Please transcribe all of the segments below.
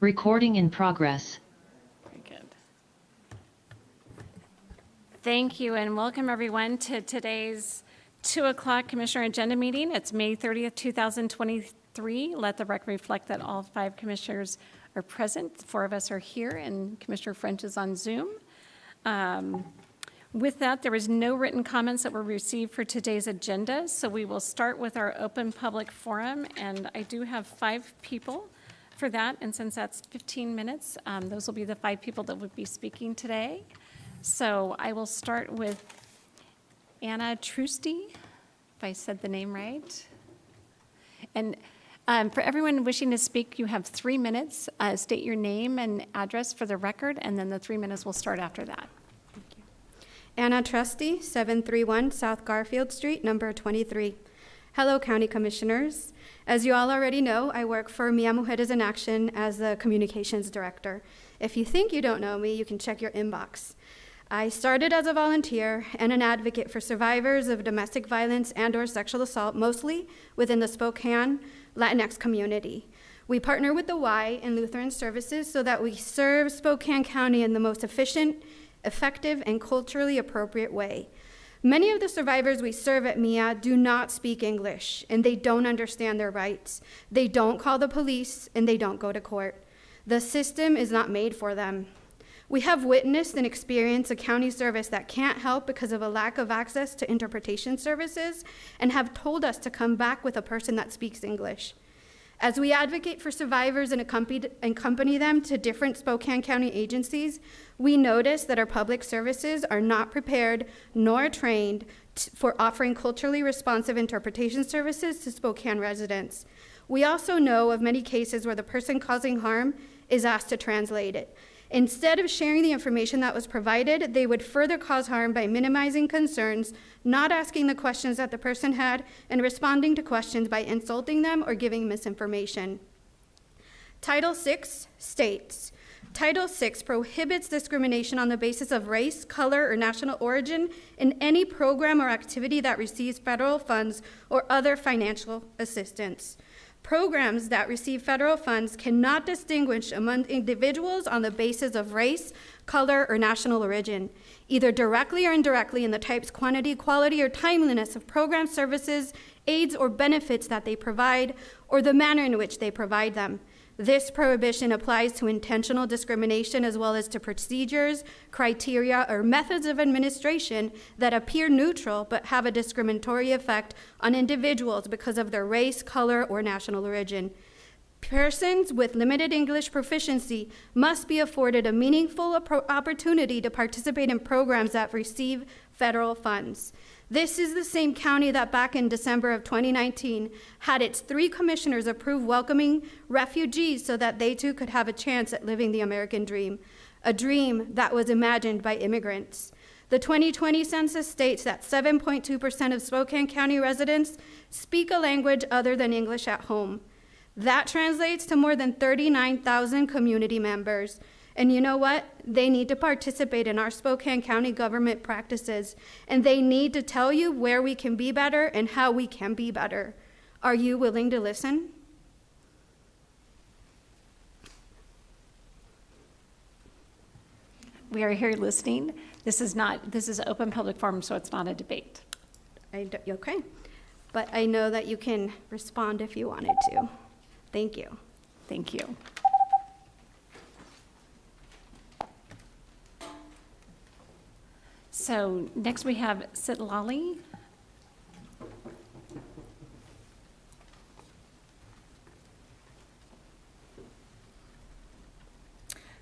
Recording in progress. Very good. Thank you, and welcome everyone to today's 2 o'clock Commissioner Agenda Meeting. It's May 30th, 2023. Let the record reflect that all 5 commissioners are present. 4 of us are here, and Commissioner French is on Zoom. With that, there was no written comments that were received for today's agenda, so we will start with our open public forum, and I do have 5 people for that, and since that's 15 minutes, those will be the 5 people that would be speaking today. So I will start with Anna Trusty, if I said the name right. And for everyone wishing to speak, you have 3 minutes. State your name and address for the record, and then the 3 minutes will start after that. Anna Trusty, 731 South Garfield Street, number 23. Hello, County Commissioners. As you all already know, I work for Mia Mujeres in Action as the Communications Director. If you think you don't know me, you can check your inbox. I started as a volunteer and an advocate for survivors of domestic violence and/or sexual assault, mostly within the Spokane Latinx community. We partner with the Y and Lutheran Services so that we serve Spokane County in the most efficient, effective, and culturally appropriate way. Many of the survivors we serve at MIA do not speak English, and they don't understand their rights. They don't call the police, and they don't go to court. The system is not made for them. We have witnessed and experienced a county service that can't help because of a lack of access to interpretation services and have told us to come back with a person that speaks English. As we advocate for survivors and accompany them to different Spokane County agencies, we notice that our public services are not prepared nor trained for offering culturally responsive interpretation services to Spokane residents. We also know of many cases where the person causing harm is asked to translate it. Instead of sharing the information that was provided, they would further cause harm by minimizing concerns, not asking the questions that the person had, and responding to questions by insulting them or giving misinformation. Title VI states, Title VI prohibits discrimination on the basis of race, color, or national origin in any program or activity that receives federal funds or other financial assistance. Programs that receive federal funds cannot distinguish among individuals on the basis of race, color, or national origin, either directly or indirectly in the types, quantity, quality, or timeliness of program services, aids, or benefits that they provide, or the manner in which they provide them. This prohibition applies to intentional discrimination as well as to procedures, criteria, or methods of administration that appear neutral but have a discriminatory effect on individuals because of their race, color, or national origin. Persons with limited English proficiency must be afforded a meaningful opportunity to participate in programs that receive federal funds. This is the same county that back in December of 2019 had its 3 commissioners approve welcoming refugees so that they too could have a chance at living the American dream, a dream that was imagined by immigrants. The 2020 census states that 7.2% of Spokane County residents speak a language other than English at home. That translates to more than 39,000 community members. And you know what? They need to participate in our Spokane County government practices, and they need to tell you where we can be better and how we can be better. Are you willing to listen? We are here listening. This is an open public forum, so it's not a debate. Okay, but I know that you can respond if you wanted to. Thank you. Thank you. So next we have Sitlali.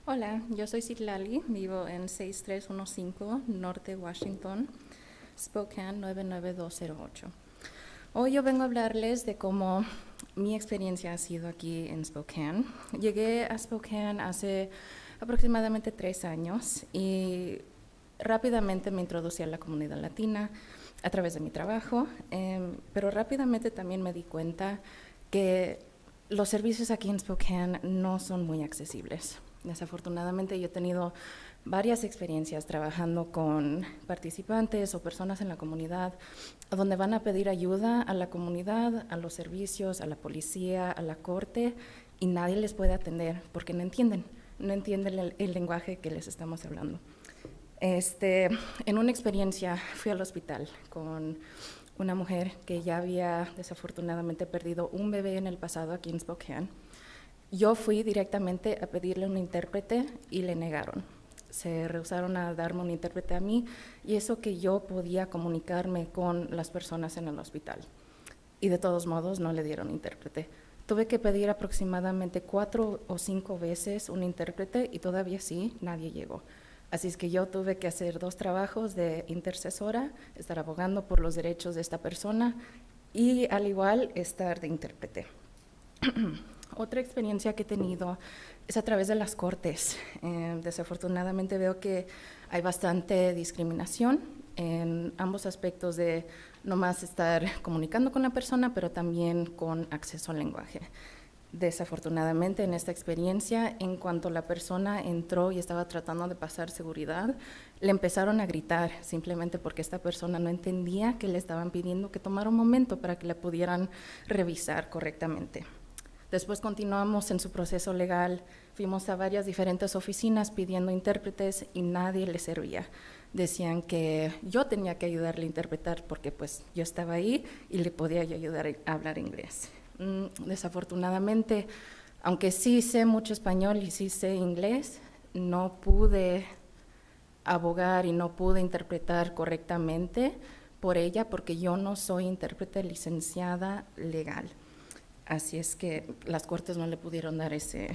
Hola, yo soy Citlali, vivo en 6315 Norte Washington, Spokane 99208. Hoy yo vengo a hablarles de cómo mi experiencia ha sido aquí en Spokane. Llegué a Spokane hace aproximadamente 3 años y rápidamente me introducí a la comunidad latina a través de mi trabajo, pero rápidamente también me di cuenta que los servicios aquí en Spokane no son muy accesibles. Desafortunadamente yo he tenido varias experiencias trabajando con participantes o personas en la comunidad donde van a pedir ayuda a la comunidad, a los servicios, a la policía, a la corte, y nadie les puede atender porque no entienden el lenguaje que les estamos hablando. En una experiencia fui al hospital con una mujer que ya había desafortunadamente perdido un bebé en el pasado aquí en Spokane. Yo fui directamente a pedirle un intérprete y le negaron. Se rehusaron a darme un intérprete a mí y eso que yo podía comunicarme con las personas en el hospital. Y de todos modos no le dieron intérprete. Tuve que pedir aproximadamente 4 o 5 veces un intérprete y todavía sí, nadie llegó. Así es que yo tuve que hacer 2 trabajos de intercesora, estar abogando por los derechos de esta persona y al igual estar de intérprete. Otra experiencia que he tenido es a través de las cortes. Desafortunadamente veo que hay bastante discriminación en ambos aspectos de no más estar comunicando con la persona, pero también con acceso al lenguaje. Desafortunadamente en esta experiencia, en cuanto la persona entró y estaba tratando de pasar seguridad, le empezaron a gritar simplemente porque esta persona no entendía que le estaban pidiendo que tomara un momento para que la pudieran revisar correctamente. Después continuamos en su proceso legal, fuimos a varias diferentes oficinas pidiendo intérpretes y nadie le servía. Decían que yo tenía que ayudarle a interpretar porque pues yo estaba ahí y le podía yo ayudar a hablar inglés. Desafortunadamente, aunque sí sé mucho español y sí sé inglés, no pude abogar y no pude interpretar correctamente por ella porque yo no soy intérprete licenciada legal. Así es que las cortes no le pudieron dar ese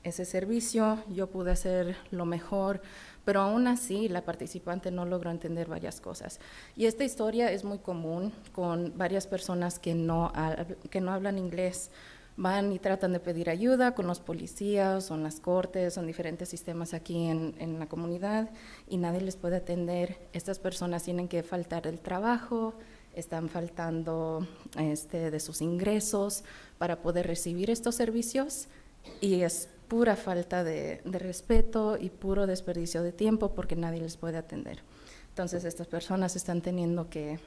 servicio, yo pude hacer lo mejor, pero aún así la participante no logró entender varias cosas. Y esta historia es muy común con varias personas que no hablan inglés. Van y tratan de pedir ayuda con los policías o en las cortes o en diferentes sistemas aquí en la comunidad y nadie les puede atender. Estas personas tienen que faltar del trabajo, están faltando de sus ingresos para poder recibir estos servicios y es pura falta de respeto y puro desperdicio de tiempo porque nadie les puede atender. Entonces estas personas están teniendo que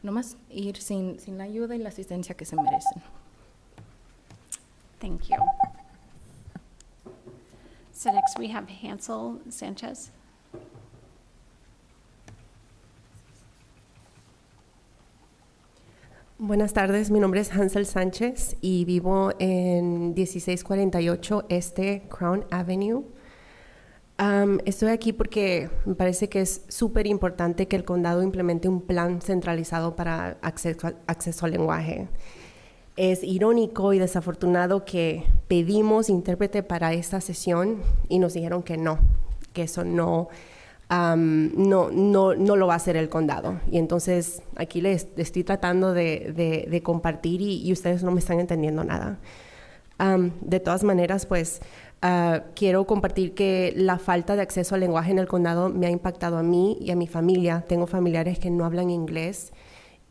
nomás ir sin la ayuda y la asistencia que se merecen. Thank you. So next we have Hansel Sanchez. Buenas tardes, mi nombre es Hansel Sánchez y vivo en 1648 Crown Avenue. Estoy aquí porque me parece que es súper importante que el condado implemente un plan centralizado para acceso al lenguaje. Es irónico y desafortunado que pedimos intérprete para esta sesión y nos dijeron que no, que eso no lo va a hacer el condado. Y entonces aquí les estoy tratando de compartir y ustedes no me están entendiendo nada. De todas maneras, pues quiero compartir que la falta de acceso al lenguaje en el condado me ha impactado a mí y a mi familia. Tengo familiares que no hablan inglés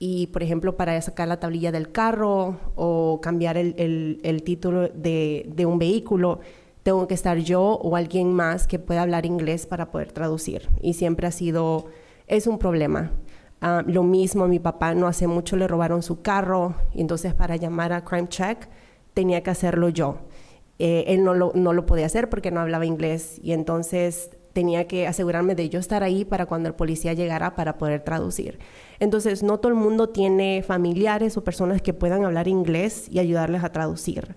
y, por ejemplo, para sacar la tablilla del carro o cambiar el título de un vehículo, tengo que estar yo o alguien más que pueda hablar inglés para poder traducir. Y siempre es un problema. Lo mismo a mi papá, no hace mucho le robaron su carro, y entonces para llamar a Crime Check tenía que hacerlo yo. Él no lo podía hacer porque no hablaba inglés, y entonces tenía que asegurarme de yo estar ahí para cuando el policía llegara para poder traducir. Entonces, no todo el mundo tiene familiares o personas que puedan hablar inglés y ayudarles a traducir.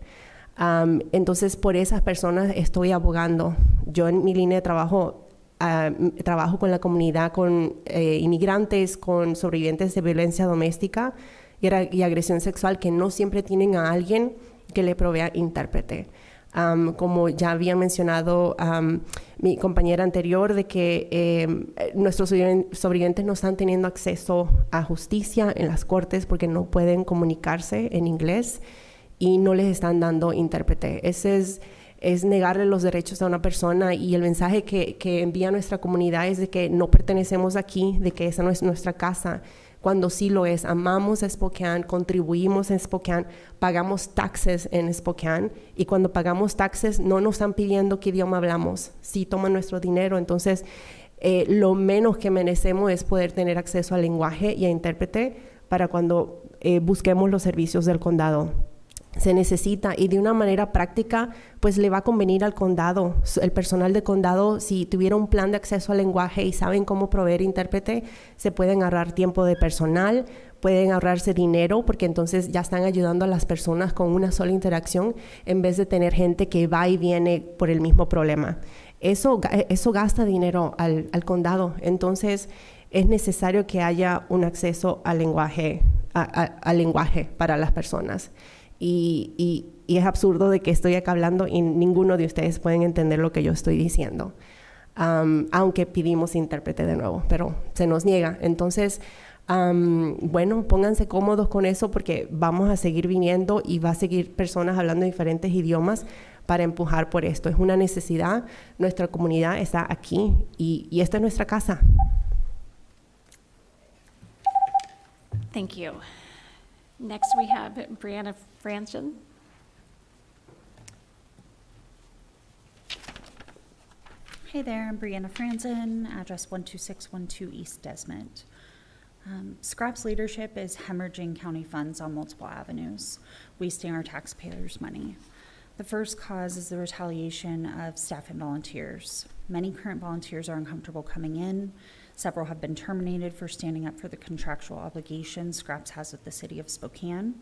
Entonces, por esas personas estoy abogando. Yo en mi línea de trabajo trabajo con la comunidad, con inmigrantes, con sobrevivientes de violencia doméstica y agresión sexual que no siempre tienen a alguien que le provea intérprete. Como ya había mencionado mi compañera anterior, de que nuestros sobrevivientes no están teniendo acceso a justicia en las cortes porque no pueden comunicarse en inglés y no les están dando intérprete. Ese es negarle los derechos a una persona, y el mensaje que envía nuestra comunidad es de que no pertenecemos aquí, de que esa no es nuestra casa, cuando sí lo es. Amamos a Spokane, contribuimos en Spokane, pagamos taxes en Spokane, y cuando pagamos taxes no nos están pidiendo qué idioma hablamos, sí toman nuestro dinero. Entonces lo menos que merecemos es poder tener acceso al lenguaje y a intérprete para cuando busquemos los servicios del condado. se necesita, y de una manera práctica pues le va a convenir al condado. El personal de condado, si tuviera un plan de acceso al lenguaje y saben cómo proveer intérprete, se pueden ahorrar tiempo de personal, pueden ahorrarse dinero, porque entonces ya están ayudando a las personas con una sola interacción en vez de tener gente que va y viene por el mismo problema. Eso gasta dinero al condado. Entonces es necesario que haya un acceso al lenguaje para las personas. Y es absurdo de que estoy acá hablando y ninguno de ustedes pueden entender lo que yo estoy diciendo, aunque pedimos intérprete de nuevo, pero se nos niega. Entonces, bueno, pónganse cómodos con eso, porque vamos a seguir viniendo y va a seguir personas hablando diferentes idiomas para empujar por esto. Es una necesidad, nuestra comunidad está aquí y esta es nuestra casa. Thank you. Next, we have Brianna Franzen. Hey there, I'm Brianna Franzen, address 12612 East Desmond. Scraps leadership is hemorrhaging county funds on multiple avenues, wasting our taxpayers' money. The first cause is the retaliation of staff and volunteers. Many current volunteers are uncomfortable coming in. Several have been terminated for standing up for the contractual obligations Scraps has with the city of Spokane.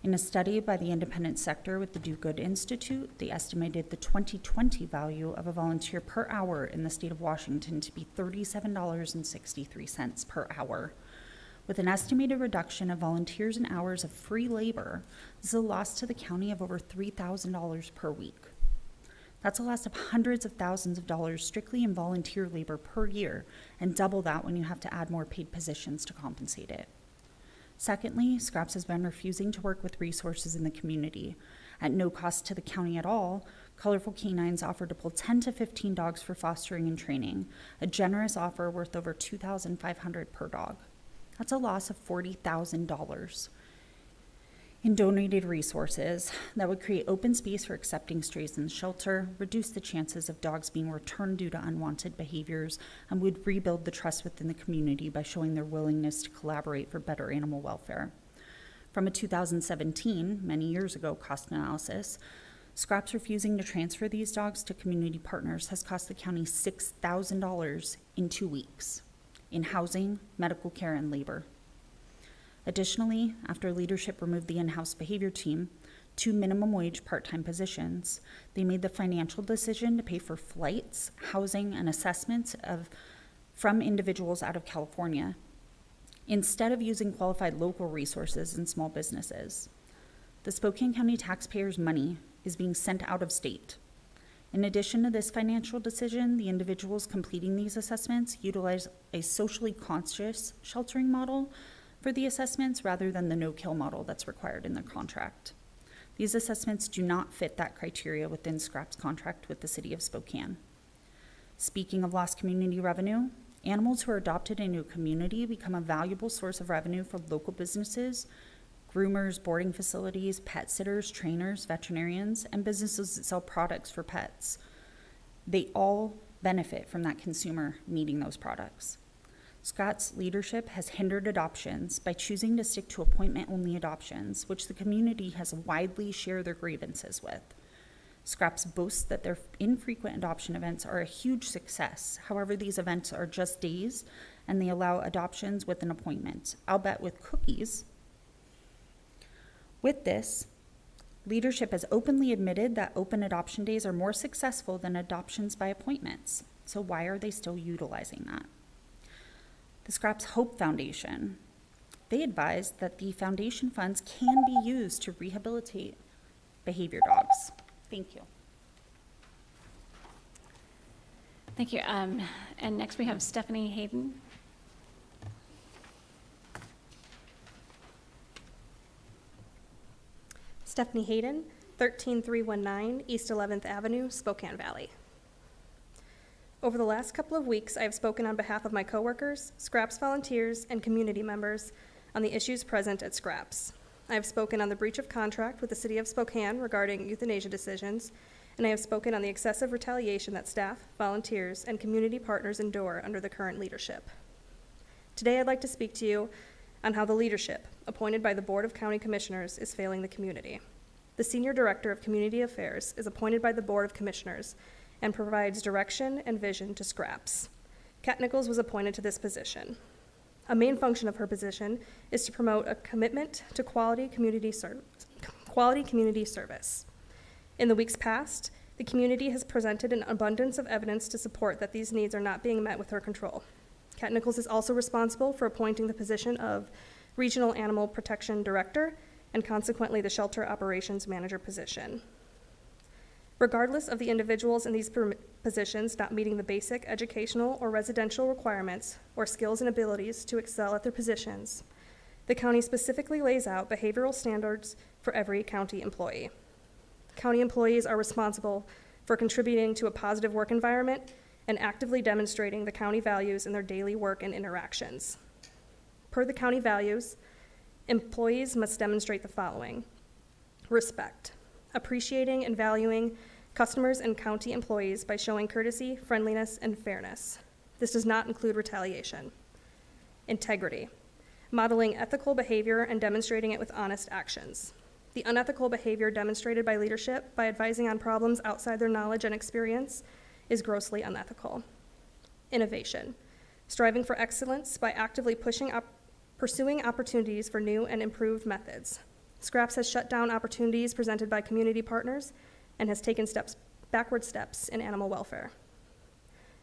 In a study by the independent sector with the Do Good Institute, they estimated the 2020 value of a volunteer per hour in the state of Washington to be $37.63 per hour. With an estimated reduction of volunteers and hours of free labor, this is a loss to the county of over $3,000 per week. That's a loss of hundreds of thousands of dollars strictly in volunteer labor per year, and double that when you have to add more paid positions to compensate it. Secondly, Scraps has been refusing to work with resources in the community. At no cost to the county at all, Colorful Canines offered to pull 10 to 15 dogs for fostering and training, a generous offer worth over $2,500 per dog. That's a loss of $40,000 in donated resources that would create open space for accepting strays in the shelter, reduce the chances of dogs being returned due to unwanted behaviors, and would rebuild the trust within the community by showing their willingness to collaborate for better animal welfare. From a 2017, many years ago, cost analysis, Scraps refusing to transfer these dogs to community partners has cost the county $6,000 in 2 weeks in housing, medical care, and labor. Additionally, after leadership removed the in-house behavior team, 2 minimum wage part-time positions, they made the financial decision to pay for flights, housing, and assessments from individuals out of California, instead of using qualified local resources and small businesses. The Spokane County taxpayers' money is being sent out of state. In addition to this financial decision, the individuals completing these assessments utilize a socially conscious sheltering model for the assessments rather than the no-kill model that's required in their contract. These assessments do not fit that criteria within Scraps' contract with the city of Spokane. Speaking of lost community revenue, animals who are adopted into a community become a valuable source of revenue for local businesses, groomers, boarding facilities, pet sitters, trainers, veterinarians, and businesses that sell products for pets. They all benefit from that consumer needing those products. Scott's leadership has hindered adoptions by choosing to stick to appointment-only adoptions, which the community has widely shared their grievances with. Scraps boasts that their infrequent adoption events are a huge success. However, these events are just days, and they allow adoptions with an appointment, I'll bet with cookies. With this, leadership has openly admitted that open adoption days are more successful than adoptions by appointments. So why are they still utilizing that? The Scraps Hope Foundation, they advised that the foundation funds can be used to rehabilitate behavior dogs. Thank you. Thank you. And next we have Stephanie Hayden. Stephanie Hayden, 13319 East 11th Avenue, Spokane Valley. Over the last couple of weeks, I have spoken on behalf of my coworkers, Scraps volunteers, and community members on the issues present at Scraps. I have spoken on the breach of contract with the City of Spokane regarding euthanasia decisions, and I have spoken on the excessive retaliation that staff, volunteers, and community partners endure under the current leadership. Today, I'd like to speak to you on how the leadership, appointed by the Board of County Commissioners, is failing the community. The Senior Director of Community Affairs is appointed by the Board of Commissioners and provides direction and vision to Scraps. Kat Nichols was appointed to this position. A main function of her position is to promote a commitment to quality community service. In the weeks past, the community has presented an abundance of evidence to support that these needs are not being met with her control. Kat Nichols is also responsible for appointing the position of Regional Animal Protection Director and consequently the Shelter Operations Manager position. Regardless of the individuals in these positions not meeting the basic educational or residential requirements or skills and abilities to excel at their positions, the county specifically lays out behavioral standards for every county employee. County employees are responsible for contributing to a positive work environment and actively demonstrating the county values in their daily work and interactions. Per the county values, employees must demonstrate the following: respect, appreciating and valuing customers and county employees by showing courtesy, friendliness, and fairness. This does not include retaliation. Integrity, modeling ethical behavior and demonstrating it with honest actions. The unethical behavior demonstrated by leadership by advising on problems outside their knowledge and experience is grossly unethical. Innovation, striving for excellence by actively pursuing opportunities for new and improved methods. Scraps has shut down opportunities presented by community partners and has taken backward steps in animal welfare.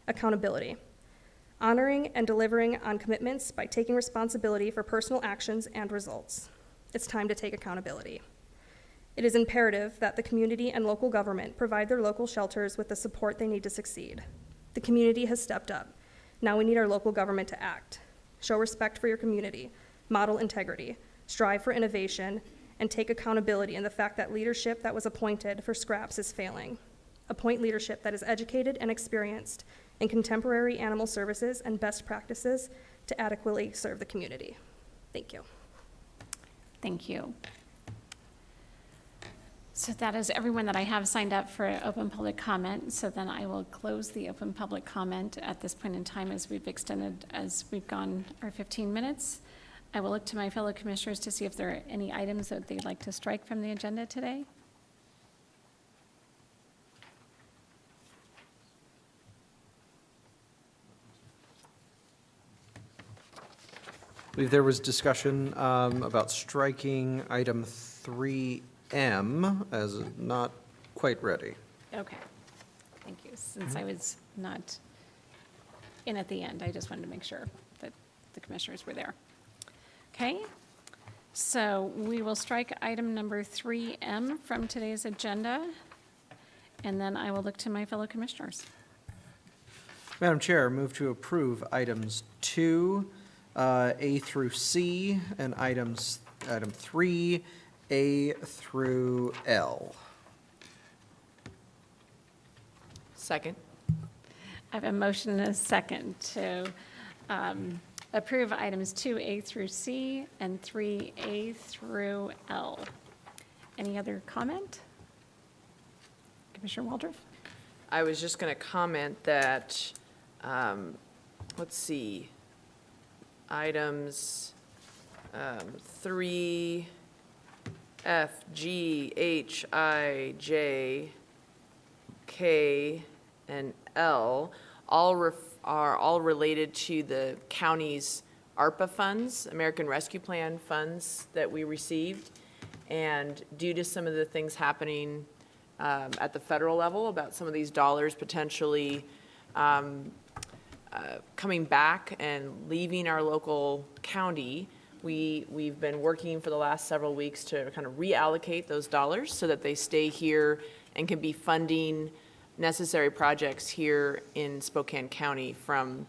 Accountability, honoring and delivering on commitments by taking responsibility for personal actions and results. It's time to take accountability. It is imperative that the community and local government provide their local shelters with the support they need to succeed. The community has stepped up. Now we need our local government to act. Show respect for your community, model integrity, strive for innovation, and take accountability in the fact that leadership that was appointed for Scraps is failing. Appoint leadership that is educated and experienced in contemporary animal services and best practices to adequately serve the community. Thank you. Thank you. So that is everyone that I have signed up for open public comment. So then I will close the open public comment at this point in time as we've gone our 15 minutes. I will look to my fellow commissioners to see if there are any items that they'd like to strike from the agenda today. I believe there was discussion about striking item 3M as not quite ready. Okay, thank you. Since I was not in at the end, I just wanted to make sure that the commissioners were there. Okay, so we will strike item number 3M from today's agenda, and then I will look to my fellow commissioners. Madam Chair, move to approve items 2, A through C, and item 3, A through L. Second. I have a motion and a second to approve items 2A through C and 3A through L. Any other comment? Commissioner Waldorf? I was just going to comment that, let's see, items 3, F, G, H, I, J, K, and L are all related to the county's ARPA funds, American Rescue Plan funds that we received. And due to some of the things happening at the federal level about some of these dollars potentially coming back and leaving our local county, we've been working for the last several weeks to kind of reallocate those dollars so that they stay here and can be funding necessary projects here in Spokane County, from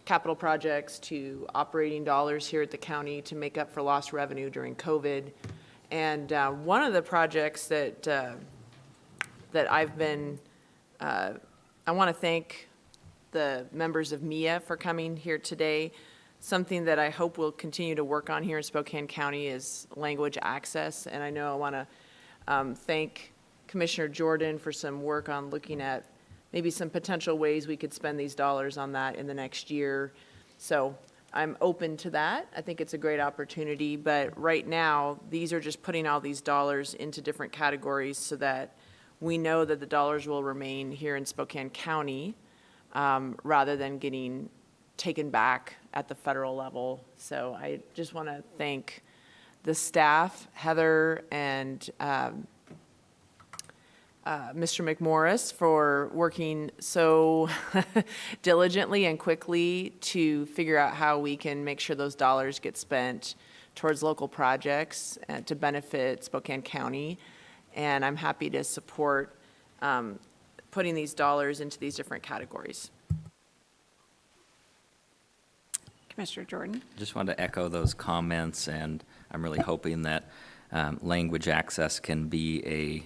capital projects to operating dollars here at the county to make up for lost revenue during COVID. And one of the projects that I've been, I want to thank the members of MIA for coming here today. Something that I hope we'll continue to work on here in Spokane County is language access. And I know I want to thank Commissioner Jordan for some work on looking at maybe some potential ways we could spend these dollars on that in the next year. So I'm open to that. I think it's a great opportunity, but right now, these are just putting all these dollars into different categories so that we know that the dollars will remain here in Spokane County, rather than getting taken back at the federal level. So I just want to thank the staff, Heather and Mr. McMorris, for working so diligently and quickly to figure out how we can make sure those dollars get spent towards local projects to benefit Spokane County. And I'm happy to support putting these dollars into these different categories. Commissioner Jordan? Just wanted to echo those comments, and I'm really hoping that language access can be a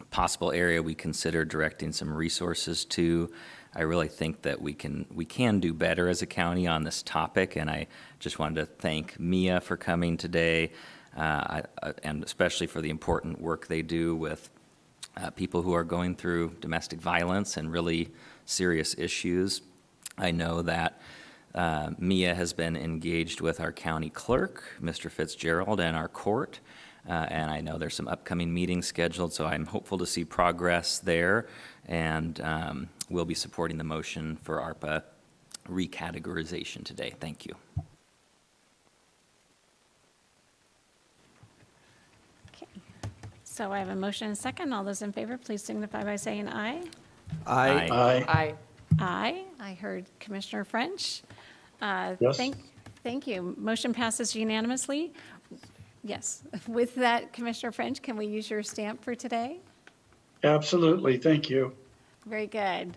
possible area we consider directing some resources to. I really think that we can do better as a county on this topic, and I just wanted to thank Mia for coming today, and especially for the important work they do with people who are going through domestic violence and really serious issues. I know that Mia has been engaged with our county clerk, Mr. Fitzgerald, and our court, and I know there's some upcoming meetings scheduled, so I'm hopeful to see progress there, and we'll be supporting the motion for ARPA recategorization today. Thank you. Okay. So I have a motion and a second. All those in favor, please signify by saying aye. Aye. Aye. Aye. I heard Commissioner French. Yes. Thank you. Motion passes unanimously. Yes. With that, Commissioner French, can we use your stamp for today? Absolutely, thank you. Very good.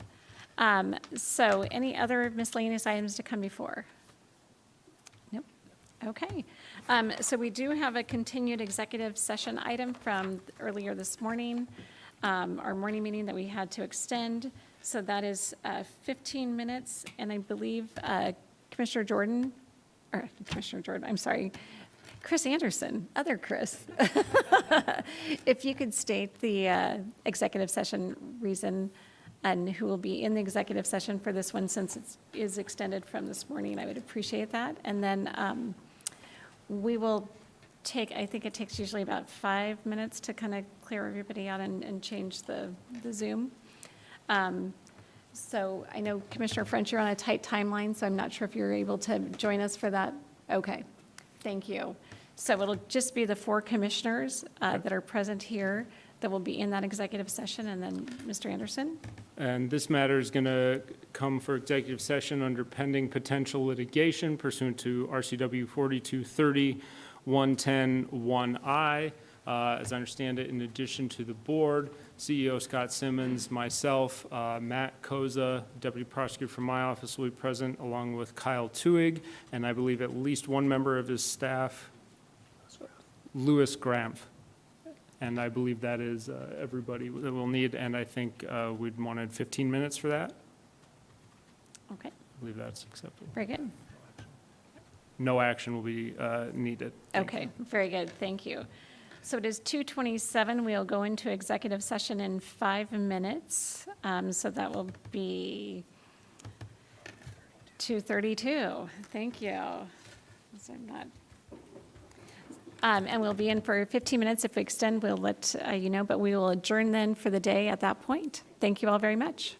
So any other miscellaneous items to come before? Nope. Okay. So we do have a continued executive session item from earlier this morning, our morning meeting that we had to extend. So that is 15 minutes, and I believe Commissioner Jordan, I'm sorry, Chris Anderson, other Chris. If you could state the executive session reason and who will be in the executive session for this one, since it is extended from this morning, I would appreciate that. And then we will take, I think it takes usually about 5 minutes to kind of clear everybody out and change the Zoom. So I know Commissioner French, you're on a tight timeline, so I'm not sure if you're able to join us for that. Okay, thank you. So it'll just be the 4 commissioners that are present here that will be in that executive session, and then Mr. Anderson. And this matter is going to come for executive session under pending potential litigation pursuant to RCW 4230-110-1I. As I understand it, in addition to the board, CEO Scott Simmons, myself, Matt Koza, Deputy Prosecutor from my office will be present, along with Kyle Tuig, and I believe at least one member of his staff, Louis Grampf. And I believe that is everybody that we'll need, and I think we'd wanted 15 minutes for that. Okay, I believe that's acceptable. very good. No action will be needed. Okay, very good, thank you. So it is 2:27. We'll go into executive session in 5 minutes. So that will be 2:32. Thank you. So I'm not. And we'll be in for 15 minutes. If we extend, we'll let you know, but we will adjourn then for the day at that point. Thank you all very much.